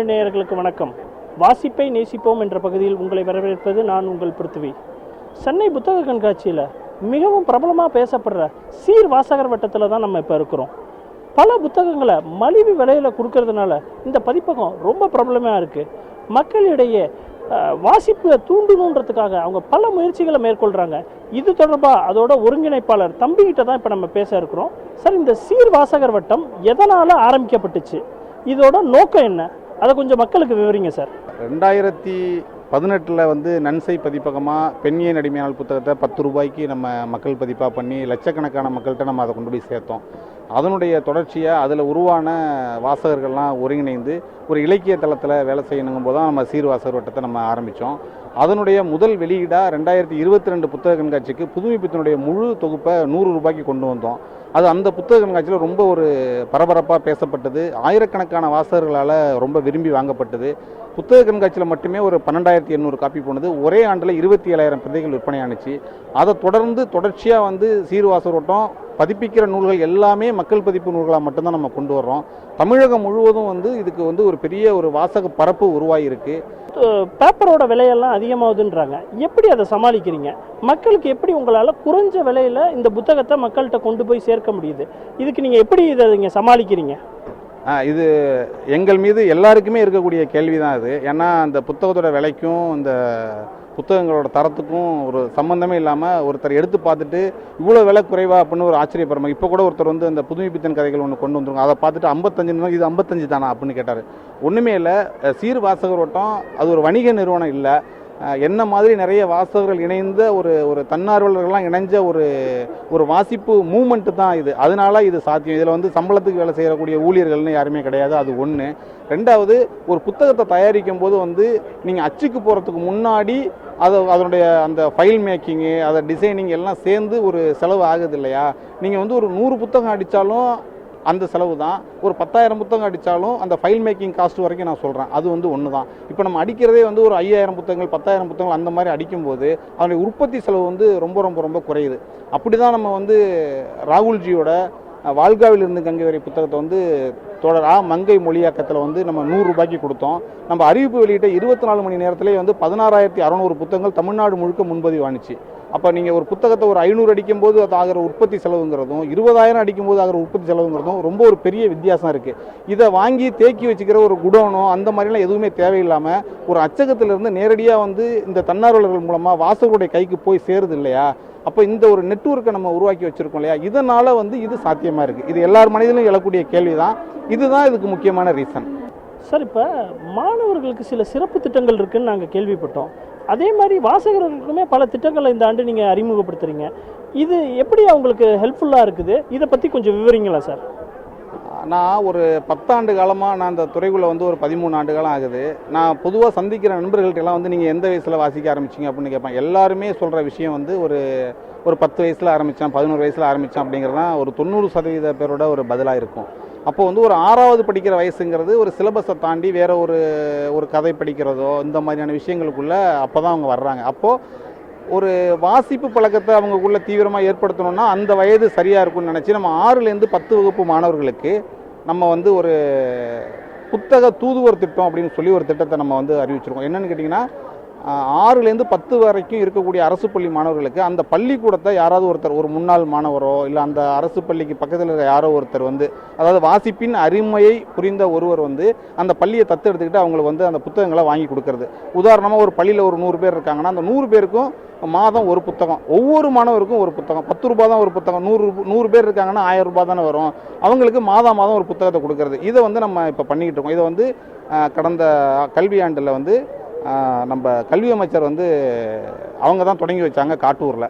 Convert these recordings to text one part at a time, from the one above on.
தமிழ் நேயர்களுக்கு வணக்கம். வாசிப்பை நேசிப்போம் என்ற பகுதியில் உங்களை வரவேற்பது நான் உங்கள் பிருத்திவி. சென்னை புத்தக கண்காட்சியில் மிகவும் பிரபலமாக பேசப்படுற சீர் வாசகர் வட்டத்தில் தான் நம்ம இப்போ இருக்கிறோம். பல புத்தகங்களை மலிவு விலையில் கொடுக்கறதுனால இந்த பதிப்பகம் ரொம்ப பிரபலமாக இருக்குது. மக்களிடையே வாசிப்பை தூண்டணுன்றதுக்காக அவங்க பல முயற்சிகளை மேற்கொள்கிறாங்க. இது தொடர்பாக அதோட ஒருங்கிணைப்பாளர் தம்பிக்கிட்ட தான் இப்போ நம்ம பேச இருக்கிறோம். சார், இந்த சீர் வாசகர் வட்டம் எதனால் ஆரம்பிக்கப்பட்டுச்சு, இதோட நோக்கம் என்ன, அதை கொஞ்சம் மக்களுக்கு விவரிங்க சார். 2018 வந்து நன்சை பதிப்பகமாக பெண்ணிய அடிமையாளர் புத்தகத்தை 10 ரூபாய்க்கு நம்ம மக்கள் பதிப்பாக பண்ணி லட்சக்கணக்கான மக்கள்கிட்ட நம்ம அதை கொண்டு போய் சேர்த்தோம். அதனுடைய தொடர்ச்சியாக அதில் உருவான வாசகர்கள்லாம் ஒருங்கிணைந்து ஒரு இலக்கிய தளத்தில் வேலை செய்யணுங்கும் போது தான் நம்ம சீர் வாசகர் வட்டத்தை நம்ம ஆரம்பித்தோம். அதனுடைய முதல் வெளியீடாக 2022 புத்தக கண்காட்சிக்கு புதுமைப்பித்தனுடைய முழு தொகுப்பை 100 ரூபாய்க்கு கொண்டு வந்தோம். அது அந்த புத்தக கண்காட்சியில் ரொம்ப ஒரு பரபரப்பாக பேசப்பட்டது. ஆயிரக்கணக்கான வாசகர்களால் ரொம்ப விரும்பி வாங்கப்பட்டது. புத்தக கண்காட்சியில் மட்டுமே ஒரு 12,800 காப்பி போனது. ஒரே ஆண்டில் 27,000 பிரதிகள் விற்பனையானுச்சு. அதை தொடர்ச்சியாக வந்து சீர் வாசகர் வட்டம் பதிப்பிக்கிற நூல்கள் எல்லாமே மக்கள் பதிப்பு நூல்களாக மட்டும்தான் நம்ம கொண்டு வர்றோம். தமிழகம் முழுவதும் வந்து இதுக்கு வந்து ஒரு பெரிய ஒரு வாசக பரப்பு உருவாகிருக்கு. பேப்பரோட விலையெல்லாம் அதிகமாகுதுன்றாங்க. எப்படி அதை சமாளிக்கிறீங்க? மக்களுக்கு எப்படி உங்களால் குறைஞ்ச விலையில் இந்த புத்தகத்தை மக்கள்கிட்ட கொண்டு போய் சேர்க்க முடியுது? இதுக்கு நீங்கள் எப்படி இதை நீங்கள் சமாளிக்கிறீங்க? இது எங்கள் மீது எல்லாருக்குமே இருக்கக்கூடிய கேள்வி தான் இது. ஏன்னா அந்த புத்தகத்தோட விலைக்கும் இந்த புத்தகங்களோட தரத்துக்கும் ஒரு சம்மந்தமே இல்லாமல் ஒருத்தர் எடுத்து பார்த்துட்டு இவ்வளோ விலை குறைவா அப்படின்னு ஒரு ஆச்சரியப்படுறாங்க. இப்போ கூட ஒருத்தர் வந்து அந்த புதுமைப்பித்தன் கதைகள் ஒன்று கொண்டு வந்துருங்க, அதை பார்த்துட்டு 55 இது 55 தானா அப்படின்னு கேட்டார். ஒன்றுமே இல்லை. சீர் வாசகர் வட்டம் அது ஒரு வணிக நிறுவனம் இல்லை. என்ன மாதிரி நிறைய வாசகர்கள் இணைந்த ஒரு தன்னார்வலர்கள்லாம் இணைஞ்ச ஒரு வாசிப்பு மூமெண்ட்டு தான் இது. அதனால இது சாத்தியம். இதில் வந்து சம்பளத்துக்கு வேலை செய்யக்கூடிய ஊழியர்கள்னு யாருமே கிடையாது. அது ஒன்று. ரெண்டாவது, ஒரு புத்தகத்தை தயாரிக்கும் போது வந்து நீங்கள் அச்சுக்கு போகிறதுக்கு முன்னாடி அதனுடைய அந்த ஃபைல் மேக்கிங்கு, அதை டிசைனிங் எல்லாம் சேர்ந்து ஒரு செலவு ஆகுது இல்லையா? நீங்கள் வந்து ஒரு 100 புத்தகம் அடித்தாலும் அந்த செலவு தான். ஒரு 10,000 புத்தகம் அடித்தாலும் அந்த ஃபைல் மேக்கிங் காஸ்ட் வரைக்கும் நான் சொல்கிறேன். அது வந்து ஒன்று தான். இப்போ நம்ம அடிக்கிறதே வந்து ஒரு 5,000 புத்தகங்கள் 10,000 புத்தகங்கள் அந்த மாதிரி அடிக்கும்போது அதனுடைய உற்பத்தி செலவு வந்து ரொம்ப ரொம்ப ரொம்ப குறையுது. அப்படி தான் நம்ம வந்து ராகுல்ஜியோட வாழ்காவில் இருந்து கங்கை வரை புத்தகத்தை வந்து தொடரா மங்கை மொழியாக்கத்தில் வந்து நம்ம 100 ரூபாய்க்கு கொடுத்தோம். நம்ம அறிவிப்பு வெளியிட்ட 24 மணி நேரத்திலே வந்து 16,600 புத்தகங்கள் தமிழ்நாடு முழுக்க முன்பதிவு ஆணிச்சு. அப்போ நீங்கள் ஒரு புத்தகத்தை ஒரு 500 அடிக்கும்போது அது ஆகிற உற்பத்தி செலவுங்கிறதும் 20,000 அடிக்கும்போது ஆகிற உற்பத்தி செலவுங்கிறதும் ரொம்ப ஒரு பெரிய வித்தியாசம் இருக்குது. இதை வாங்கி தேக்கி வச்சுக்கிற ஒரு குடோனோ அந்த மாதிரிலாம் எதுவுமே தேவையில்லாமல் ஒரு அச்சகத்திலிருந்து நேரடியாக வந்து இந்த தன்னார்வலர்கள் மூலமாக வாசகருடைய கைக்கு போய் சேருது இல்லையா? அப்போ இந்த ஒரு நெட்வொர்க்கை நம்ம உருவாக்கி வச்சுருக்கோம் இல்லையா? இதனால் வந்து இது சாத்தியமாக இருக்குது. இது எல்லார் மனதிலும் எழக்கூடிய கேள்வி தான். இதுதான் இதுக்கு முக்கியமான ரீசன். சார், இப்போ மாணவர்களுக்கு சில சிறப்பு திட்டங்கள் இருக்குதுன்னு நாங்கள் கேள்விப்பட்டோம். அதே மாதிரி வாசகர்களுக்குமே பல திட்டங்களை இந்த ஆண்டு நீங்கள் அறிமுகப்படுத்துகிறீங்க. இது எப்படி அவங்களுக்கு ஹெல்ப்ஃபுல்லாக இருக்குது? இதை பற்றி கொஞ்சம் விவரிங்களா சார்? நான் ஒரு 10 ஆண்டு காலமாக நான் இந்த துறைக்குள்ளே வந்து ஒரு 13 ஆண்டு காலம் ஆகுது. நான் பொதுவாக சந்திக்கிற நண்பர்கள்ட்டெல்லாம் வந்து நீங்கள் எந்த வயசில் வாசிக்க ஆரம்பிச்சிங்க அப்படின்னு கேட்பேன். எல்லாருமே சொல்கிற விஷயம் வந்து ஒரு 10 வயசில் ஆரம்பித்தேன், 11 வயசில் ஆரம்பித்தேன் அப்படிங்கிறது தான் ஒரு 90% பேரோட ஒரு பதிலாக இருக்கும். அப்போ வந்து ஒரு 6வது படிக்கிற வயசுங்கிறது ஒரு சிலபஸை தாண்டி வேறு ஒரு கதை படிக்கிறதோ இந்த மாதிரியான விஷயங்களுக்குள்ளே அப்போ தான் அவங்க வர்றாங்க. அப்போது ஒரு வாசிப்பு பழக்கத்தை அவங்களுக்குள்ள தீவிரமாக ஏற்படுத்தணும்னா அந்த வயது சரியாக இருக்கும்னு நினச்சி நம்ம 6லேருந்து 10 வகுப்பு மாணவர்களுக்கு நம்ம வந்து ஒரு புத்தக தூதுவர் திட்டம் அப்படின்னு சொல்லி ஒரு திட்டத்தை நம்ம வந்து அறிவிச்சிருக்கோம். என்னென்னு கேட்டிங்கன்னா, 6லேருந்து 10 வரைக்கும் இருக்கக்கூடிய அரசு பள்ளி மாணவர்களுக்கு அந்த பள்ளிக்கூடத்தை யாராவது ஒருத்தர், ஒரு முன்னாள் மாணவரோ இல்லை அந்த அரசு பள்ளிக்கு பக்கத்தில் இருக்கிற யாரோ ஒருத்தர் வந்து, அதாவது வாசிப்பின் அருமையை புரிந்த ஒருவர் வந்து அந்த பள்ளியை தத்தெடுத்துக்கிட்டு அவங்களுக்கு வந்து அந்த புத்தகங்களை வாங்கி கொடுக்கறது. உதாரணமாக ஒரு பள்ளியில் ஒரு 100 பேர் இருக்காங்கன்னா அந்த 100 பேருக்கும் மாதம் ஒரு புத்தகம், ஒவ்வொரு மாணவருக்கும் ஒரு புத்தகம். 10 ரூபா தான் ஒரு புத்தகம். 100 பேர் இருக்காங்கன்னா 1000 ரூபாய் தானே வரும். அவங்களுக்கு மாதம் ஒரு புத்தகத்தை கொடுக்கறது. இதை வந்து நம்ம இப்போ பண்ணிக்கிட்டு இருக்கோம். இதை வந்து கடந்த கல்வியாண்டில் வந்து நம்ம கல்வி அமைச்சர் வந்து அவங்க தான் தொடங்கி வச்சாங்க காட்டூரில்.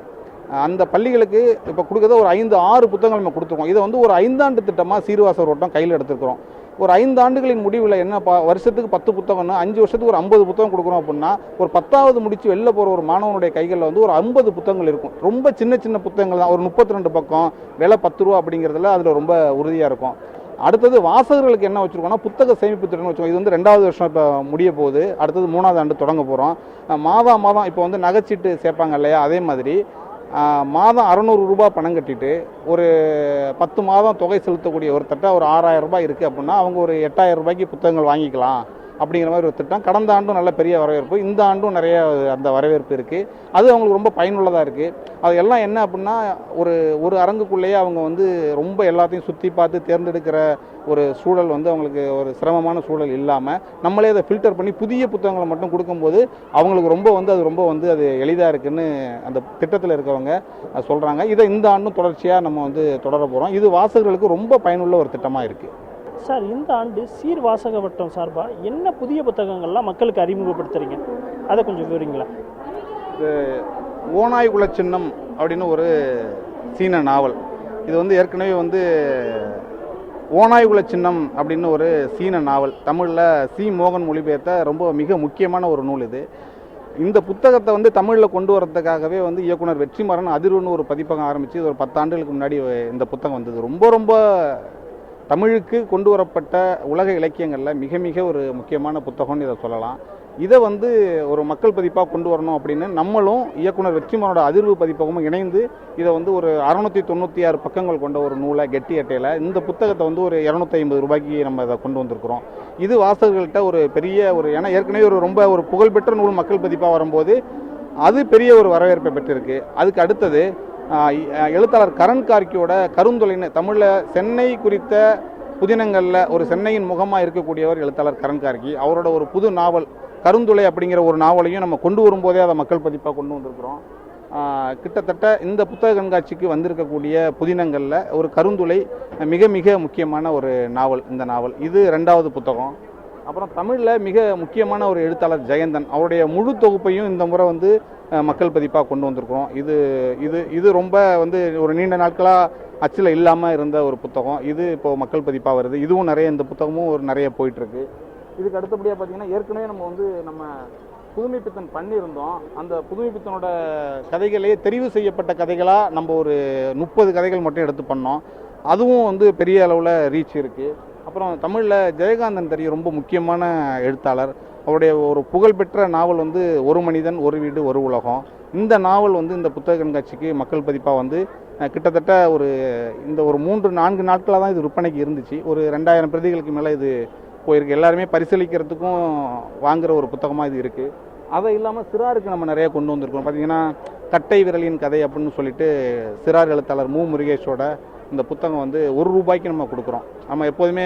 அந்த பள்ளிகளுக்கு இப்போ கொடுக்குறத ஒரு 5-6 புத்தகங்கள் நம்ம கொடுத்துருக்கோம். இதை வந்து ஒரு 5 ஆண்டு திட்டமாக சீர் வாசகர் வட்டம் கையில் எடுத்துருக்கிறோம். ஒரு 5 ஆண்டுகளின் முடிவில் என்ன வருஷத்துக்கு 10 புத்தகம்னா 5 வருஷத்துக்கு ஒரு 50 புத்தகம் கொடுக்குறோம் அப்படின்னா ஒரு 10வது முடிச்சு வெளில போகிற ஒரு மாணவனுடைய கைகளில் வந்து ஒரு 50 புத்தகங்கள் இருக்கும். ரொம்ப சின்ன புத்தகங்கள் தான். ஒரு 32 பக்கம், விலை 10 ரூபா அப்படிங்கிறதுல அதில் ரொம்ப உறுதியாக இருக்கும். அடுத்தது வாசகர்களுக்கு என்ன வச்சுருக்கோம்னா புத்தக சேமிப்பு திட்டம்னு வச்சுருக்கோம். இது வந்து 2வது வருஷம் இப்போ முடிய போகுது. அடுத்தது 3வது ஆண்டு தொடங்க போகிறோம். மாதம் இப்போ வந்து நகைச்சீட்டு சேர்ப்பாங்க இல்லையா? அதே மாதிரி மாதம் 600 ரூபாய் பணம் கட்டிட்டு ஒரு 10 மாதம் தொகை செலுத்தக்கூடிய ஒருத்தட்ட ஒரு 6,000 ரூபாய் இருக்குது அப்படின்னா அவங்க ஒரு 8,000 ரூபாய்க்கு புத்தகங்கள் வாங்கிக்கலாம் அப்படிங்கிற மாதிரி ஒரு திட்டம். கடந்த ஆண்டும் நல்ல பெரிய வரவேற்பு, இந்த ஆண்டும் நிறைய அந்த வரவேற்பு இருக்குது. அது அவங்களுக்கு ரொம்ப பயனுள்ளதாக இருக்குது. அது எல்லாம் என்ன அப்படின்னா, ஒரு அரங்குக்குள்ளேயே அவங்க வந்து ரொம்ப எல்லாத்தையும் சுற்றி பார்த்து தேர்ந்தெடுக்கிற ஒரு சூழல் வந்து அவங்களுக்கு ஒரு சிரமமான சூழல் இல்லாமல் நம்மளே அதை ஃபில்டர் பண்ணி புதிய புத்தகங்களை மட்டும் கொடுக்கும்போது அவங்களுக்கு ரொம்ப வந்து அது எளிதாக இருக்குன்னு அந்த திட்டத்தில் இருக்கவங்க சொல்கிறாங்க. இதை இந்த ஆண்டும் தொடர்ச்சியாக நம்ம வந்து தொடர போகிறோம். இது வாசகர்களுக்கு ரொம்ப பயனுள்ள ஒரு திட்டமாக இருக்குது. சார், இந்த ஆண்டு சீர் வாசக வட்டம் சார்பாக என்ன புதிய புத்தகங்கள்லாம் மக்களுக்கு அறிமுகப்படுத்துறீங்க, அதை கொஞ்சம் விவரிங்களா? ஓநாய் குல சின்னம் அப்படின்னு ஒரு சீன நாவல். இது வந்து ஏற்கனவே வந்து ஓநாய் குல சின்னம் அப்படின்னு ஒரு சீன நாவல் தமிழில் சி மோகன் மொழிபெயர்த்த ரொம்ப மிக முக்கியமான ஒரு நூல் இது. இந்த புத்தகத்தை வந்து தமிழில் கொண்டு வரதுக்காகவே வந்து இயக்குனர் வெற்றிமாறன் அதிர்வுன்னு ஒரு பதிப்பகம் ஆரம்பித்து இது ஒரு 10 ஆண்டுகளுக்கு முன்னாடி இந்த புத்தகம் வந்தது. ரொம்ப தமிழுக்கு கொண்டு வரப்பட்ட உலக இலக்கியங்களில் மிக மிக ஒரு முக்கியமான புத்தகம்னு இதை சொல்லலாம். இதை வந்து ஒரு மக்கள் பதிப்பாக கொண்டு வரணும் அப்படின்னு நம்மளும் இயக்குனர் வெற்றிமாறனோட அதிர்வு பதிப்பகமும் இணைந்து இதை வந்து ஒரு 696 பக்கங்கள் கொண்ட ஒரு நூலை கெட்டி அட்டையில் இந்த புத்தகத்தை வந்து ஒரு 250 ரூபாய்க்கு நம்ம இதை கொண்டு வந்திருக்கிறோம். இது வாசகர்கள்ட்ட ஒரு பெரிய ஏன்னா ஏற்கனவே ரொம்ப புகழ்பெற்ற நூல் மக்கள் பதிப்பாக வரும்போது அது பெரிய ஒரு வரவேற்பை பெற்றிருக்கு. அதுக்கு அடுத்தது எழுத்தாளர் கரண் கார்கியோட கருந்துளைன்னு தமிழில் சென்னை குறித்த புதினங்களில் ஒரு சென்னையின் முகமாக இருக்கக்கூடியவர் எழுத்தாளர் கரண் கார்கி. அவரோட ஒரு புது நாவல் கருந்துளை அப்படிங்கிற ஒரு நாவலையும் நம்ம கொண்டு வரும்போதே அதை மக்கள் பதிப்பாக கொண்டு வந்திருக்கிறோம். கிட்டத்தட்ட இந்த புத்தக கண்காட்சிக்கு வந்திருக்கக்கூடிய புதினங்களில் ஒரு கருந்துளை மிக மிக முக்கியமான ஒரு நாவல். இந்த நாவல் இது 2வது புத்தகம். அப்புறம் தமிழில் மிக முக்கியமான ஒரு எழுத்தாளர் ஜெயந்தன், அவருடைய முழு தொகுப்பையும் இந்த முறை வந்து மக்கள் பதிப்பாக கொண்டு வந்திருக்கிறோம். இது ரொம்ப வந்து ஒரு நீண்ட நாட்களாக அச்சில் இல்லாமல் இருந்த ஒரு புத்தகம். இது இப்போது மக்கள் பதிப்பாக வருது. இதுவும் இந்த புத்தகமும் நிறைய போயிட்டுருக்கு. இதுக்கு அடுத்தபடியாக பார்த்திங்கன்னா ஏற்கனவே நம்ம புதுமைப்பித்தன் பண்ணியிருந்தோம். அந்த புதுமைப்பித்தனோட கதைகளே தெரிவு செய்யப்பட்ட கதைகளாக நம்ம ஒரு 30 கதைகள் மட்டும் எடுத்து பண்ணோம். அதுவும் வந்து பெரிய அளவில் ரீச் இருக்குது. அப்புறம் தமிழில் ஜெயகாந்தன் தெரியும், ரொம்ப முக்கியமான எழுத்தாளர். அவருடைய ஒரு புகழ்பெற்ற நாவல் வந்து ஒரு மனிதன் ஒரு வீடு ஒரு உலகம். இந்த நாவல் வந்து இந்த புத்தக கண்காட்சிக்கு மக்கள் பதிப்பாக வந்து கிட்டத்தட்ட ஒரு 3-4 நாட்களாக தான் இது விற்பனைக்கு இருந்துச்சு. ஒரு 2000 பிரதிகளுக்கு மேலே இது போயிருக்கு. எல்லாருமே பரிசீலிக்கிறதுக்கும் வாங்குகிற ஒரு புத்தகமாக இது இருக்குது. அதை இல்லாமல் சிறாருக்கு நம்ம நிறைய கொண்டு வந்திருக்கோம். பார்த்திங்கன்னா கட்டை விரலின் கதை அப்படின்னு சொல்லிட்டு சிறார் எழுத்தாளர் மு முருகேஷோட இந்த புத்தகம் வந்து ₹1 நம்ம கொடுக்குறோம். நம்ம எப்போதுமே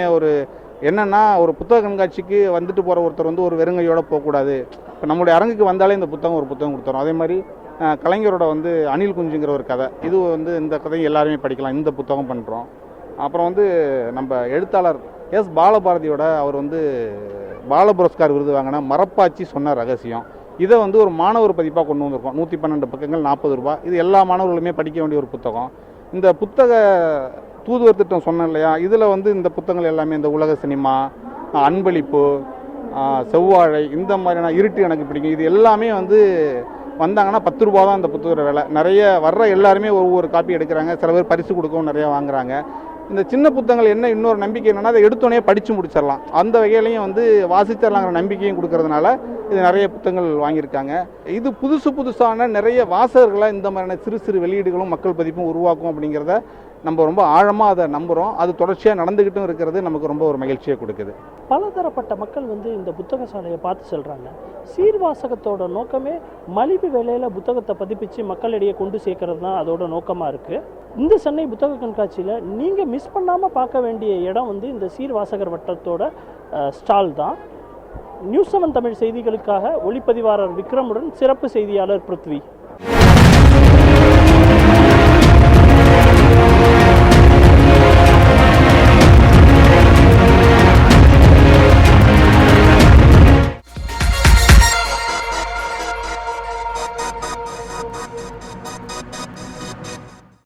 என்னென்னா ஒரு புத்தக கண்காட்சிக்கு வந்துட்டு போகிற ஒருத்தர் வந்து ஒரு வெறுங்கையோடு போகக்கூடாது. இப்போ நம்மளுடைய அரங்குக்கு வந்தாலே இந்த புத்தகம் கொடுத்துறோம். அதே மாதிரி கலைஞரோட வந்து அணில் குஞ்சுங்கிற ஒரு கதை, இது வந்து இந்த கதையை எல்லாருமே படிக்கலாம், இந்த புத்தகம் பண்ணுறோம். அப்புறம் வந்து நம்ம எழுத்தாளர் எஸ் பாலபாரதியோட அவர் வந்து பால புரஸ்கார் விருது வாங்கின மரப்பாச்சி சொன்ன ரகசியம், இதை வந்து ஒரு மாணவர் பதிப்பாக கொண்டு வந்திருக்கோம். 112 பக்கங்கள் ₹40. இது எல்லா மாணவர்களுமே படிக்க வேண்டிய ஒரு புத்தகம். இந்த புத்தக தூதுவர் திட்டம் சொன்னேன் இல்லையா, இதில் வந்து இந்த புத்தகங்கள் எல்லாமே இந்த உலக சினிமா, அன்பளிப்பு, செவ்வாழை, இந்த மாதிரியான இருட்டு எனக்கு பிடிக்கும், இது எல்லாமே வந்து வந்தாங்கன்னா ₹10 தான் இந்த புத்தக விலை. நிறைய வர்ற எல்லாருமே ஒவ்வொரு காப்பி எடுக்கிறாங்க. சில பேர் பரிசு கொடுக்கவும் நிறையா வாங்குறாங்க. இந்த சின்ன புத்தகங்கள் என்ன இன்னொரு நம்பிக்கை என்னென்னா, அதை எடுத்தோடனே படித்து முடிச்சிடலாம், அந்த வகையிலையும் வந்து வாசிச்சிடலாங்கிற நம்பிக்கையும் கொடுக்கறதுனால இது நிறைய புத்தகங்கள் வாங்கியிருக்காங்க. இது புதுசான நிறைய வாசகர்களை இந்த மாதிரியான சிறு சிறு வெளியீடுகளும் மக்கள் பதிப்பும் உருவாக்கும் அப்படிங்கிறத நம்ம ரொம்ப ஆழமாக அதை நம்புகிறோம். அது தொடர்ச்சியாக நடந்துக்கிட்டும் இருக்கிறது நமக்கு ரொம்ப ஒரு மகிழ்ச்சியை கொடுக்குது. பலதரப்பட்ட மக்கள் வந்து இந்த புத்தக சாலையை பார்த்து செல்கிறாங்க. சீர்வாசகத்தோட நோக்கமே மலிவு விலையில் புத்தகத்தை பதிப்பித்து மக்களிடையே கொண்டு சேர்க்கறது தான் அதோட நோக்கமாக இருக்குது. இந்த சென்னை புத்தக கண்காட்சியில் நீங்கள் மிஸ் பண்ணாமல் பார்க்க வேண்டிய இடம் வந்து இந்த சீர்வாசகர் வட்டத்தோட ஸ்டால் தான். நியூஸ் 7 தமிழ் செய்திகளுக்காக ஒளிப்பதிவாளர் விக்ரமுடன் சிறப்பு செய்தியாளர் பிருத்வி.